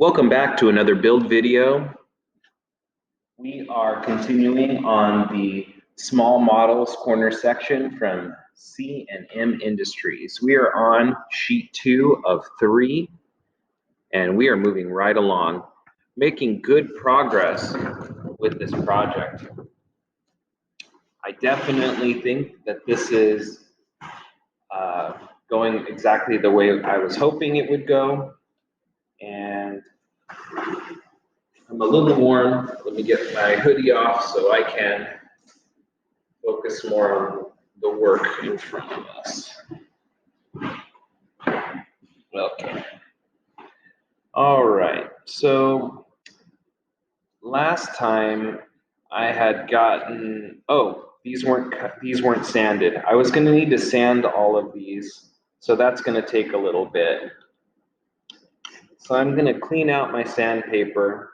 Welcome back to another build video. We are continuing on the small models corner section from C&M Industries. We are on sheet 2 of 3, and we are moving right along, making good progress with this project. I definitely think that this is going exactly the way I was hoping it would go, and I'm a little warm. Let me get my hoodie off so I can focus more on the work in front of us. Okay. All right. So last time I had gotten, these weren't sanded. I was going to need to sand all of these, so that's going to take a little bit. So I'm going to clean out my sandpaper.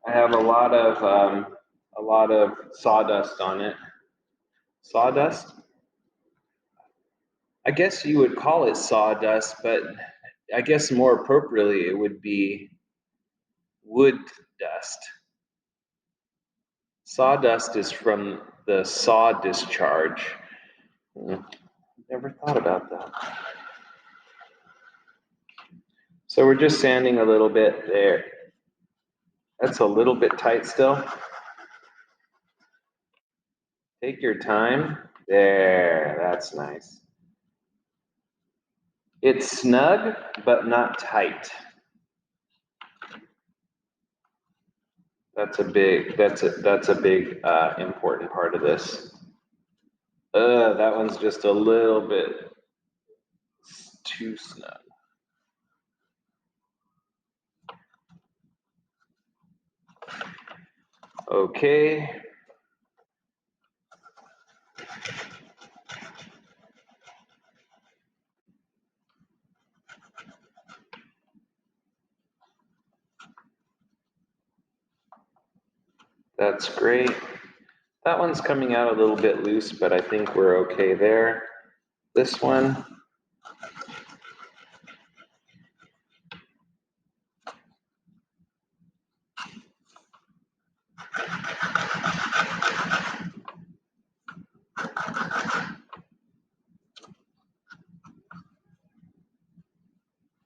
I have a lot of sawdust on it. Sawdust? I guess you would call it sawdust, but I guess more appropriately it would be wood dust. Sawdust is from the saw discharge. Never thought about that. So we're just sanding a little bit there. That's a little bit tight still. Take your time. There, that's nice. It's snug, but not tight. That's a big important part of this. That one's just a little bit too snug. Okay. That's great. That one's coming out a little bit loose, but I think we're okay there. This one.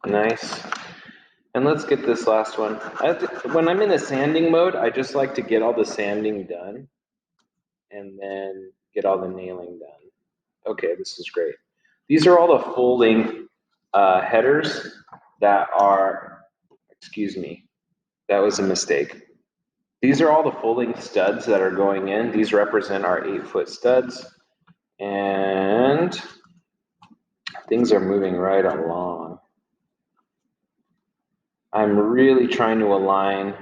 Nice. And let's get this last one. When I'm in a sanding mode, I just like to get all the sanding done and then get all the nailing done. Okay, this is great. These are all the folding headers that are, excuse me, that was a mistake. These are all the folding studs that are going in. These represent our 8-foot studs. And things are moving right along. I'm really trying to align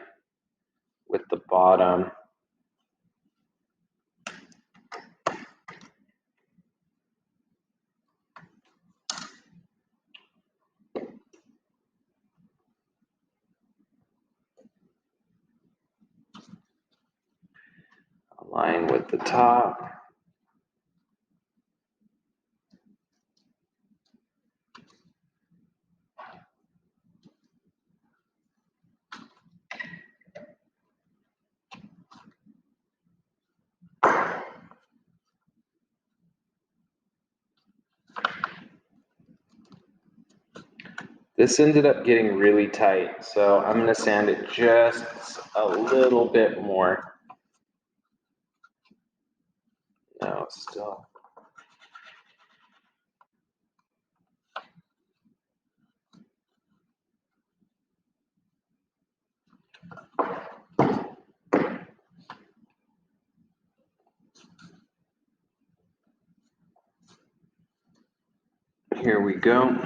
with the bottom. Align with the top. This ended up getting really tight, so I'm going to sand it just a little bit more. No, still. Here we go.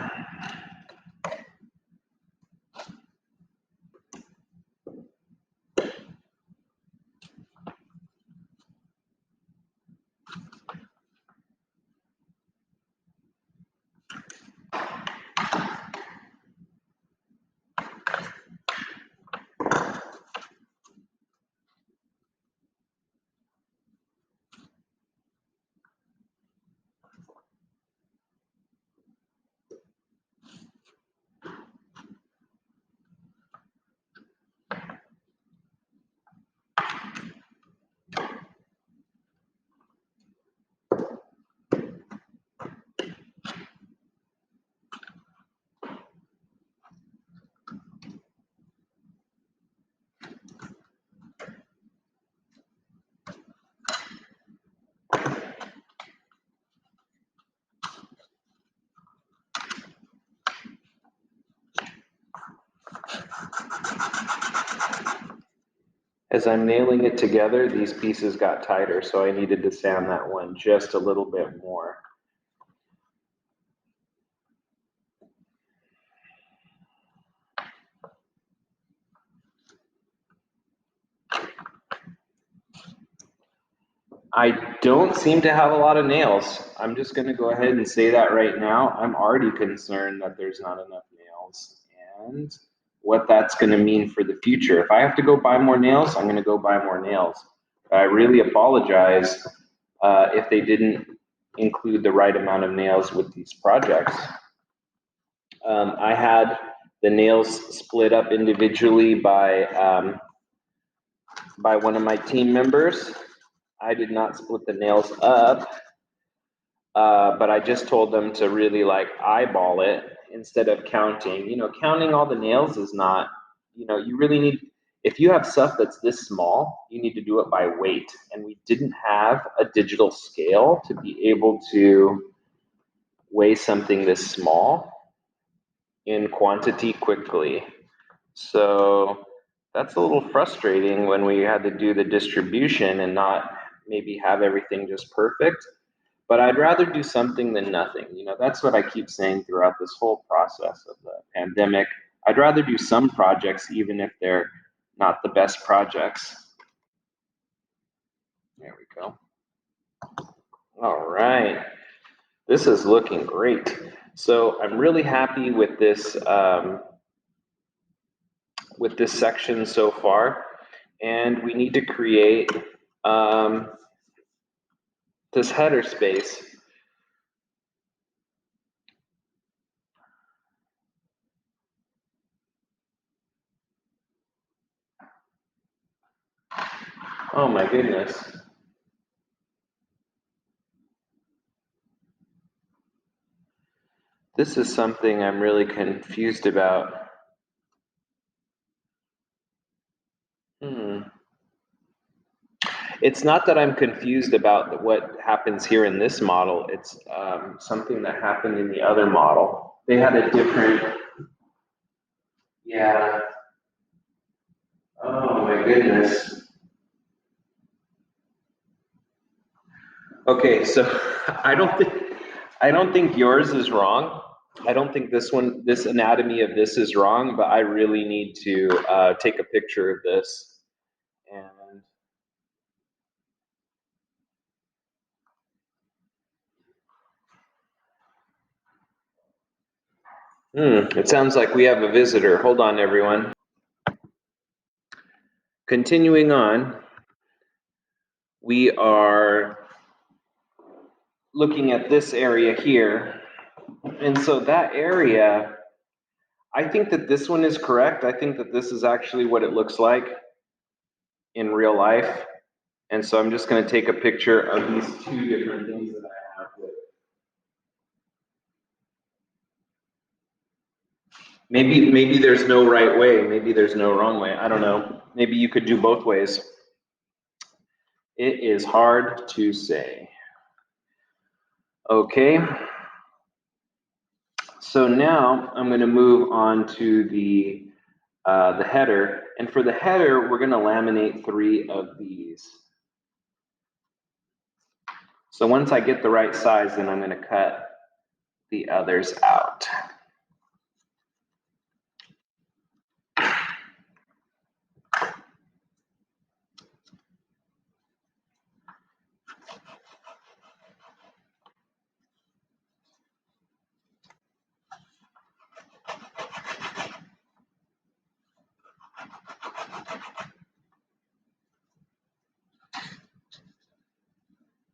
As I'm nailing it together, these pieces got tighter, so I needed to sand that one just a little bit more. I don't seem to have a lot of nails. I'm just gonna go ahead and say that right now. I'm already concerned that there's not enough nails and what that's gonna mean for the future. If I have to go buy more nails, I'm gonna go buy more nails. I really apologize if they didn't include the right amount of nails with these projects. I had the nails split up individually by one of my team members. I did not split the nails up, but I just told them to really like eyeball it instead of counting. You know, counting all the nails is not, you know, you really need, if you have stuff that's this small, you need to do it by weight. And we didn't have a digital scale to be able to weigh something this small in quantity quickly. So that's a little frustrating when we had to do the distribution and not maybe have everything just perfect. But I'd rather do something than nothing. You know, that's what I keep saying throughout this whole process of the pandemic. I'd rather do some projects even if they're not the best projects. There we go. All right. This is looking great. So I'm really happy with this section so far. And we need to create this header space. Oh my goodness. This is something I'm really confused about. It's not that I'm confused about what happens here in this model. It's something that happened in the other model. They had a different, yeah. Oh my goodness. Okay, so I don't think yours is wrong. I don't think this anatomy of this is wrong, but I really need to take a picture of this. And it sounds like we have a visitor. Hold on, everyone. Continuing on, we are looking at this area here. And so that area, I think that this one is correct. I think that this is actually what it looks like in real life. And so I'm just going to take a picture of these two different things that I have with. Maybe there's no right way. Maybe there's no wrong way. I don't know. Maybe you could do both ways. It is hard to say. Okay. So now I'm going to move on to the header. And for the header, we're going to laminate 3 of these. So once I get the right size, then I'm going to cut the others out.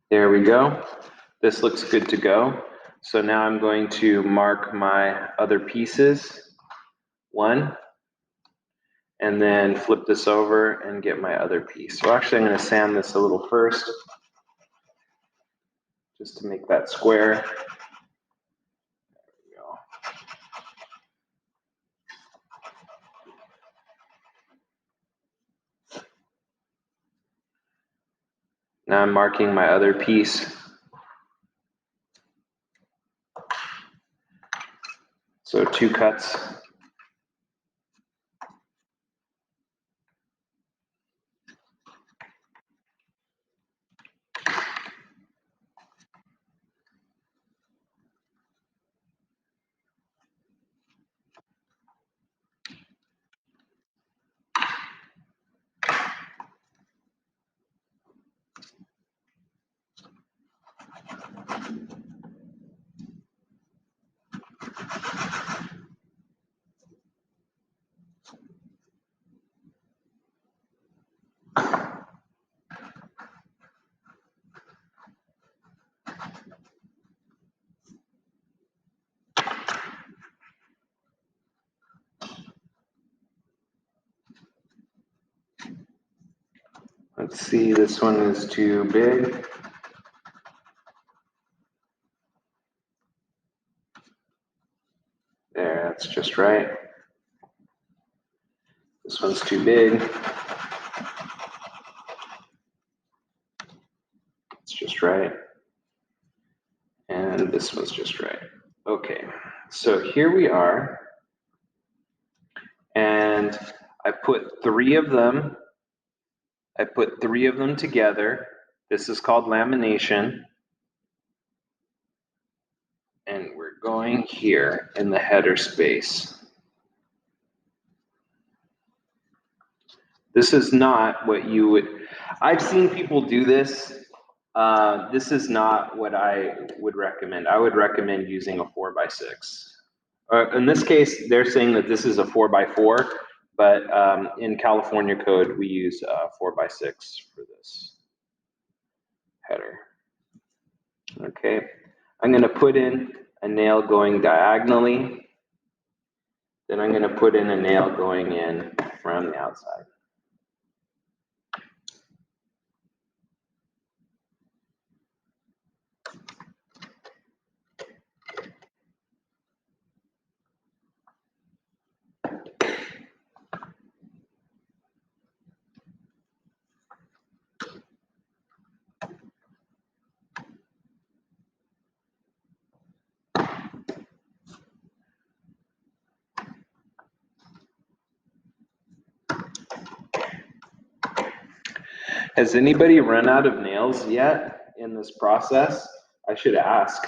There we go. This looks good to go. So now I'm going to mark my other pieces, 1, and then flip this over and get my other piece. So actually I'm going to sand this a little first, just to make that square. There we go. Now I'm marking my other piece. So 2 cuts. Let's see, this one is too big. There, that's just right. This one's too big. It's just right. And this one's just right. Okay, so here we are. And I put three of them together. This is called lamination. And we're going here in the header space. This is not what you would, I've seen people do this. This is not what I would recommend. I would recommend using a 4x6. In this case, they're saying that this is a 4x4, but in California code, we use 4x6 for this header. Okay, I'm going to put in a nail going diagonally. Then I'm going to put in a nail going in from the outside. Has anybody run out of nails yet in this process? I should ask.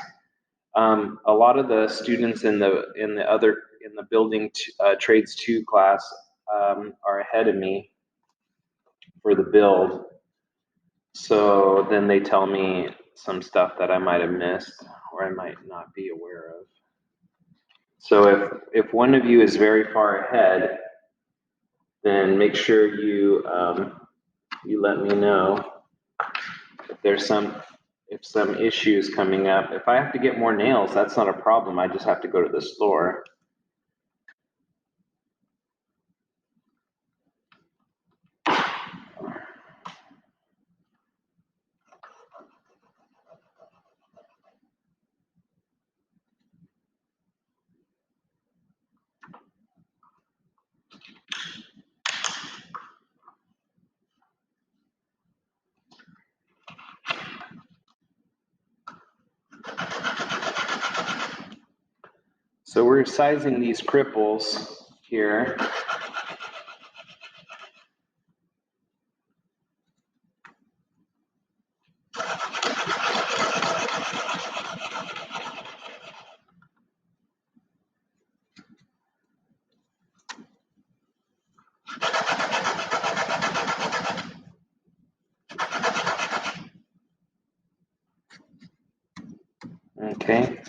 A lot of the students in the building trades 2 class are ahead of me for the build. So then they tell me some stuff that I might have missed or I might not be aware of. So if one of you is very far ahead, then make sure you let me know if some issues coming up. If I have to get more nails, that's not a problem. I just have to go to the store. So we're sizing these cripples here. Okay,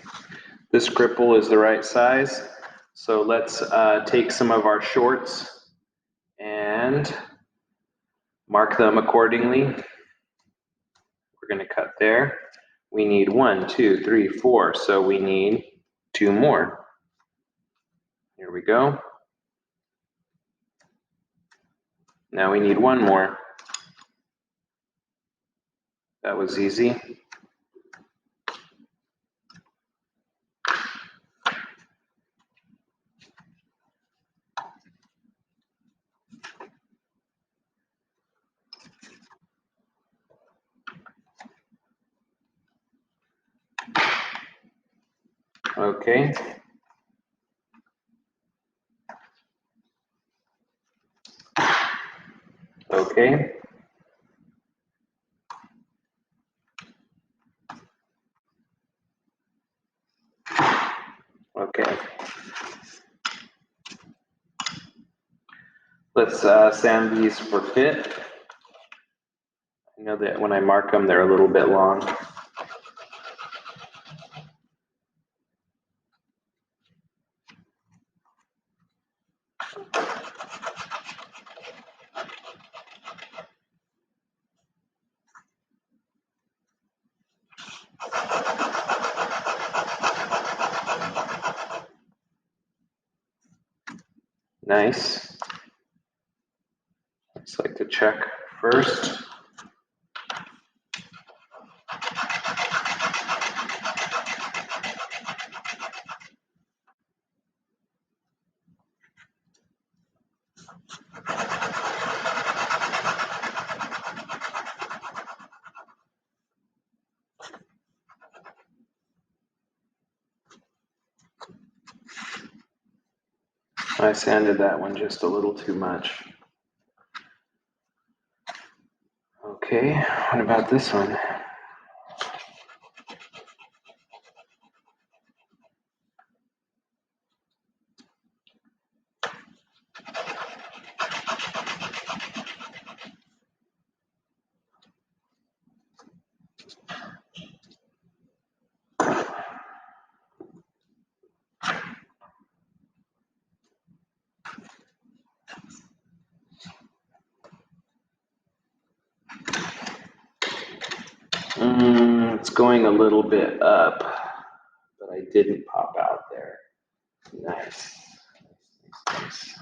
this cripple is the right size. So let's take some of our shorts and mark them accordingly. We're going to cut there. We need 1, 2, 3, 4. So we need 2 more. Here we go. Now we need 1 more. That was easy. Okay. Okay. Okay. Let's sand these for fit. I know that when I mark them, they're a little bit long. Nice. Just like to check first. I sanded that one just a little too much. Okay, what about this one? It's going a little bit up, but I didn't pop out there. Nice. Nice.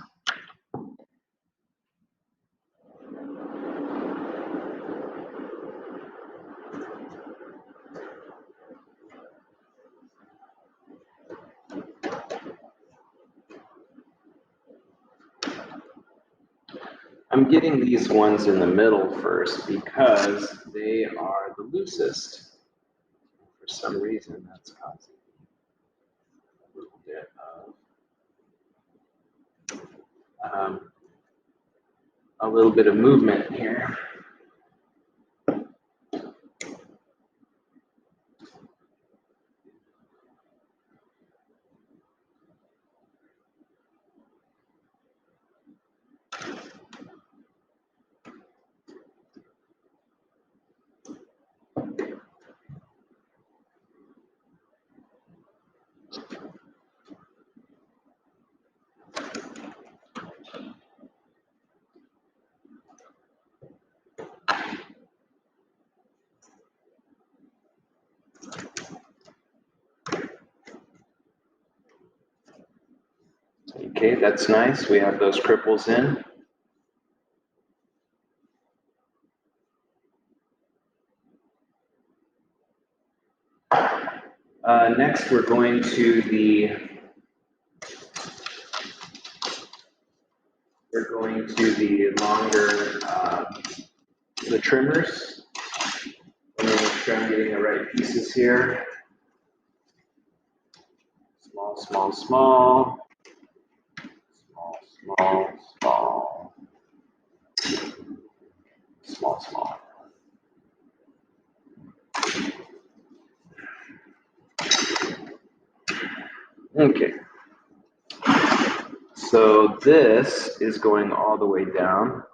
I'm getting these ones in the middle first because they are the loosest. For some reason, that's causing a little bit of movement here. Okay, that's nice. We have those cripples in. Next, we're going to the longer the trimmers. And then make sure I'm getting the right pieces here. Small, small, small. Small, small, small. Small, small. Okay. So this is going all the way down.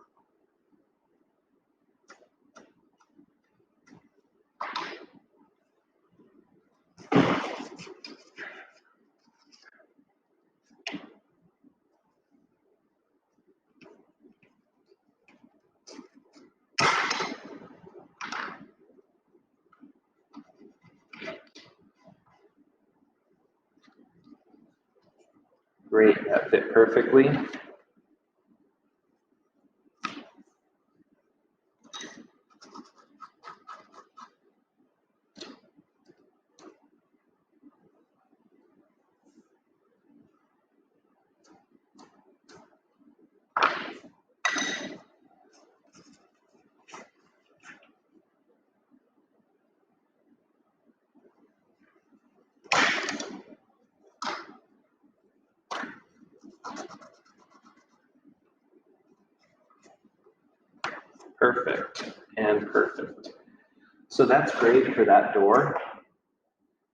Great, that fit perfectly. Perfect and perfect. So that's great for that door.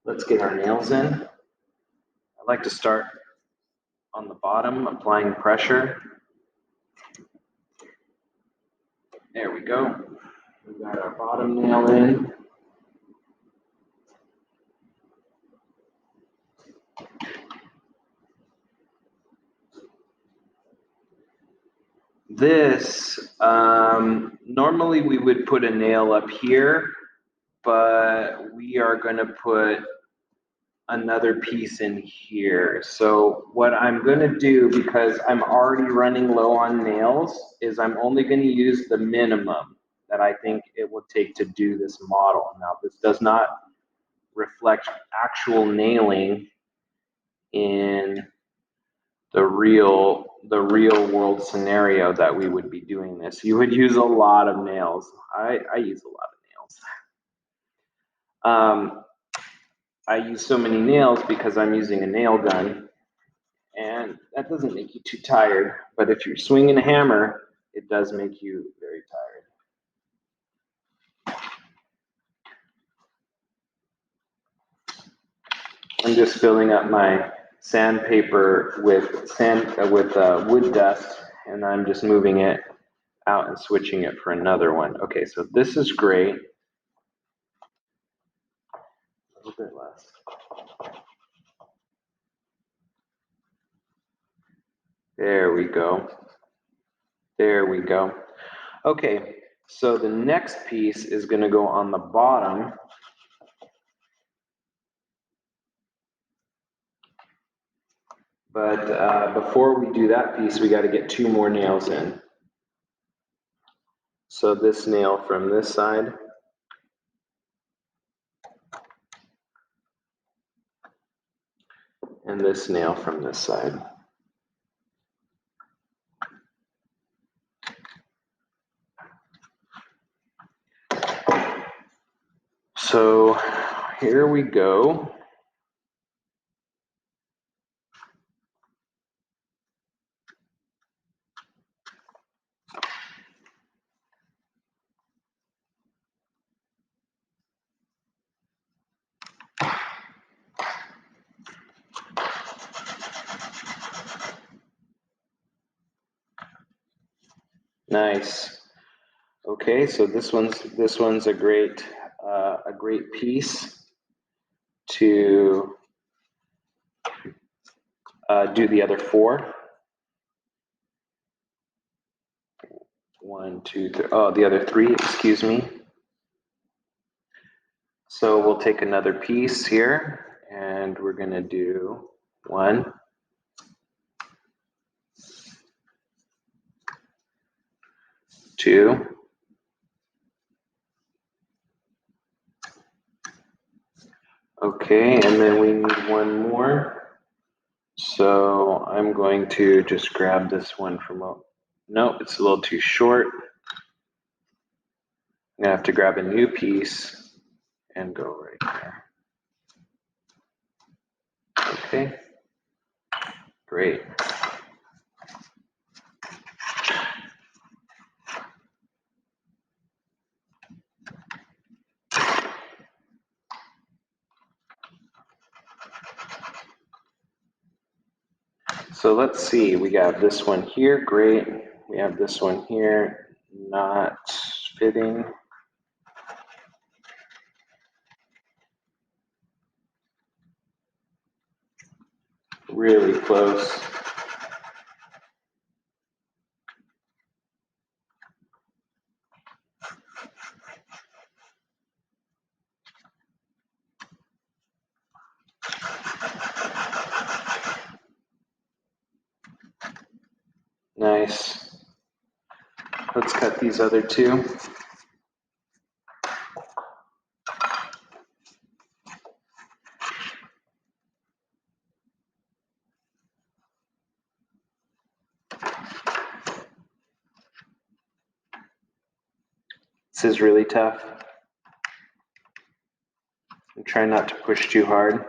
Let's get our nails in. I like to start on the bottom, applying pressure. There we go. We got our bottom nail in. This, normally we would put a nail up here, but we are going to put another piece in here. So what I'm going to do, because I'm already running low on nails, is I'm only going to use the minimum that I think it will take to do this model. Now, this does not reflect actual nailing in the real world scenario that we would be doing this. You would use a lot of nails. I use a lot of nails. I use so many nails because I'm using a nail gun. And that doesn't make you too tired, but if you're swinging a hammer, it does make you very tired. I'm just filling up my sandpaper with wood dust, and I'm just moving it out and switching it for another one. Okay, so this is great. A little bit less. There we go. There we go. Okay, so the next piece is going to go on the bottom. But before we do that piece, we got to get 2 more nails in. So this nail from this side. And this nail from this side. So here we go. Nice. Okay, so this one's a great piece to do the other 4. 1, 2, 3. Oh, the other 3. Excuse me. So we'll take another piece here, and we're going to do 1, 2. Okay, and then we need 1 more. So I'm going to just grab this one from, no, it's a little too short. I'm gonna have to grab a new piece and go right there. Okay, great. So let's see, we got this one here, great. We have this one here, not fitting. Really close. Nice. Let's cut these other 2. This is really tough. I'm trying not to push too hard.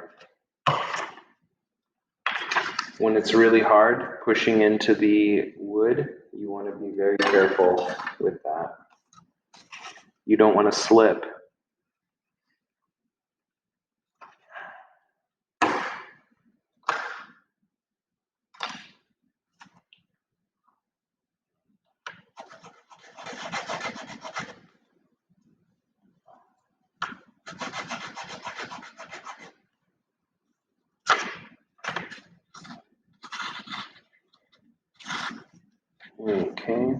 When it's really hard pushing into the wood, you want to be very careful with that. You don't want to slip. Okay.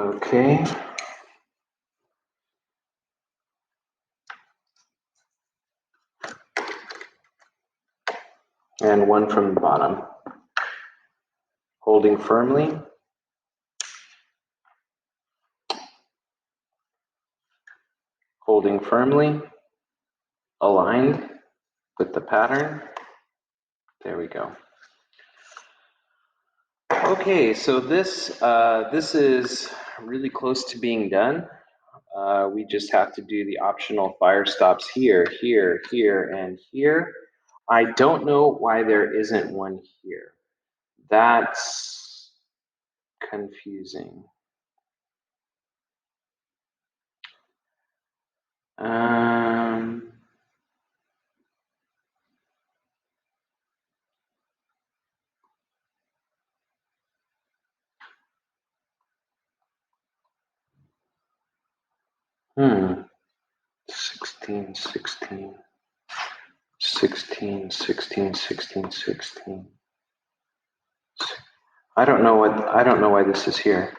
Okay. And one from the bottom. Holding firmly. Holding firmly. Aligned with the pattern. There we go. Okay, so this is really close to being done. We just have to do the optional fire stops here, here, here, and here. I don't know why there isn't one here. That's confusing. Hmm. 16, 16, 16, 16, 16, 16. I don't know why this is here.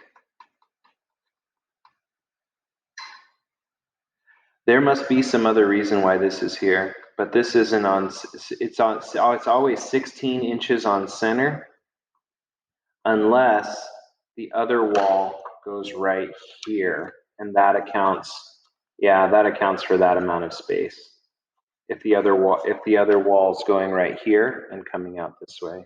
There must be some other reason why this is here, but this isn't on, it's always 16 inches on center, unless the other wall goes right here, and that accounts, yeah, that accounts for that amount of space. If the other wall's going right here and coming out this way.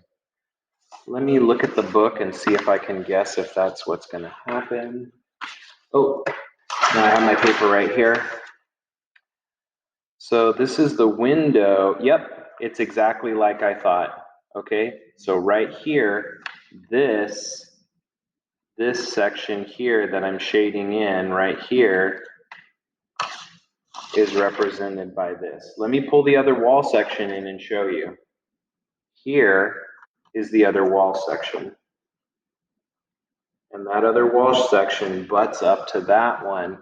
Let me look at the book and see if I can guess if that's what's gonna happen. Oh, now I have my paper right here. So this is the window. Yep, it's exactly like I thought. Okay, so right here, this section here that I'm shading in right here is represented by this. Let me pull the other wall section in and show you. Here is the other wall section. And that other wall section butts up to that one.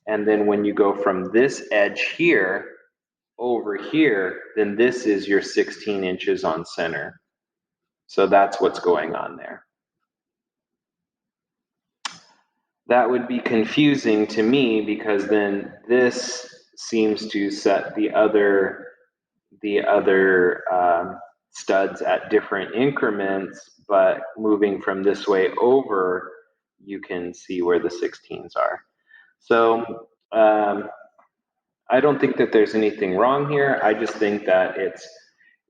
And then when you go from this edge here over here, then this is your 16 inches on center. So that's what's going on there. That would be confusing to me because then this seems to set the other studs at different increments, but moving from this way over, you can see where the 16s are. So I don't think that there's anything wrong here. I just think that it's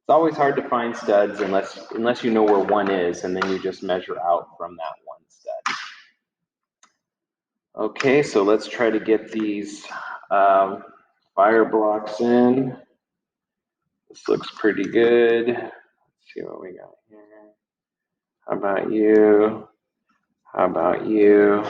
always hard to find studs unless you know where one is, and then you just measure out from that one stud. Okay, so let's try to get these fire blocks in. This looks pretty good. Let's see what we got here. How about you? How about you?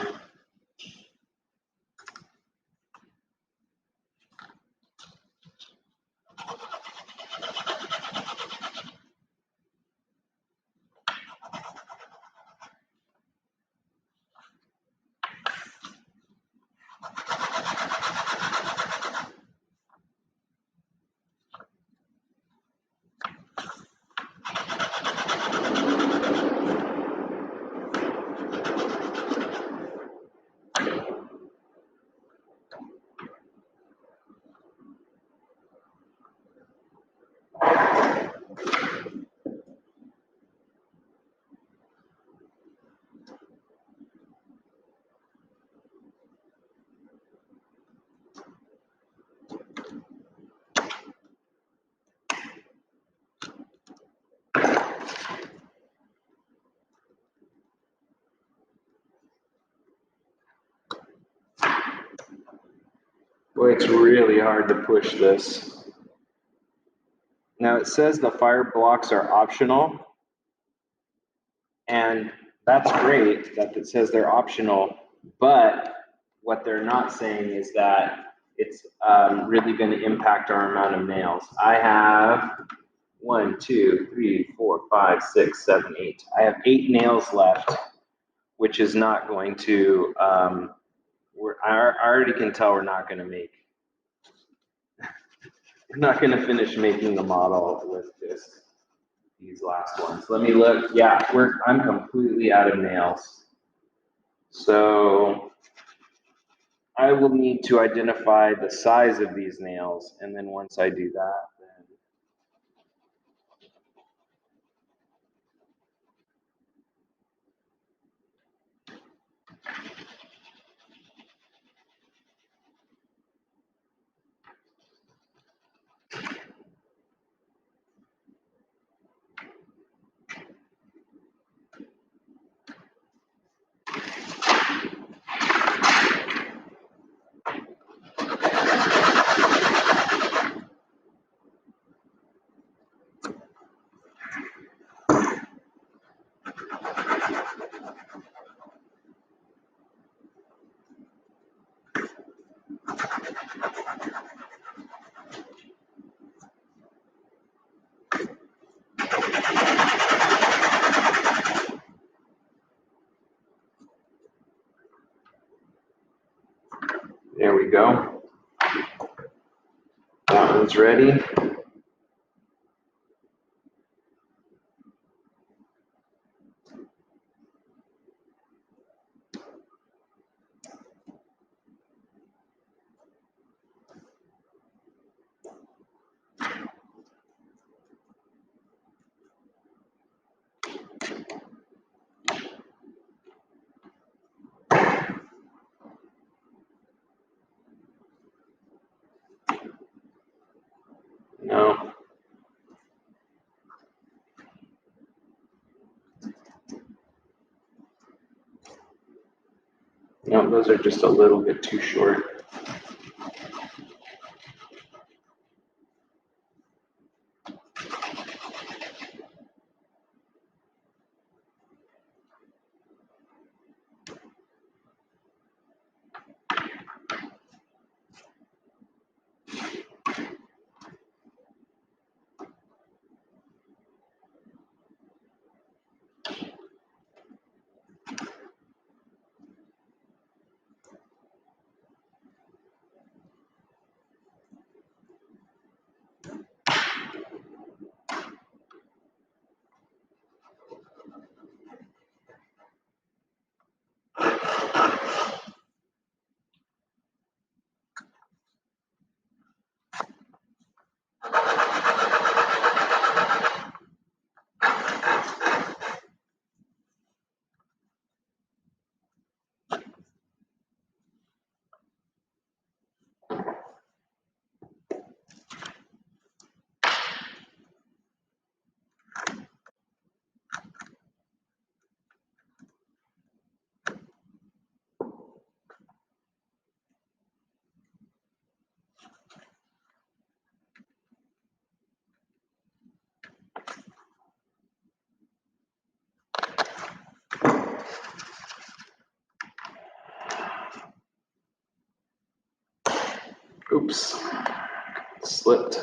Boy, it's really hard to push this. Now it says the fire blocks are optional, and that's great that it says they're optional, but what they're not saying is that it's really going to impact our amount of nails. I have 1, 2, 3, 4, 5, 6, 7, 8. I have 8 nails left, which is not going to, I already can tell we're not going to make, we're not going to finish making the model with just these last ones. Let me look. Yeah, I'm completely out of nails. So I will need to identify the size of these nails, and then once I do that, then there we go. That one's ready. No. No, those are just a little bit too short. Oops, slipped.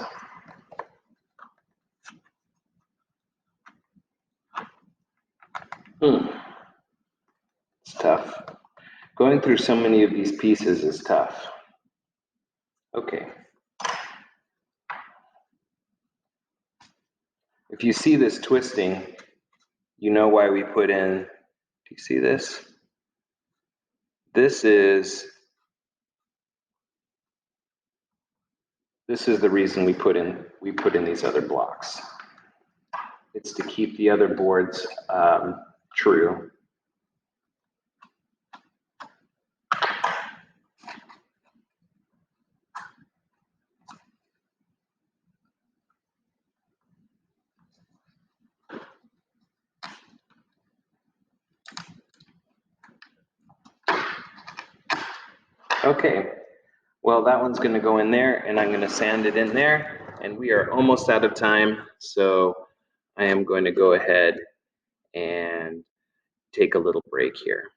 It's tough. Going through so many of these pieces is tough. Okay. If you see this twisting, you know why we put in, do you see this? This is the reason we put in these other blocks. It's to keep the other boards true. Okay, well, that one's going to go in there, and I'm going to sand it in there, and we are almost out of time, so I am going to go ahead and take a little break here.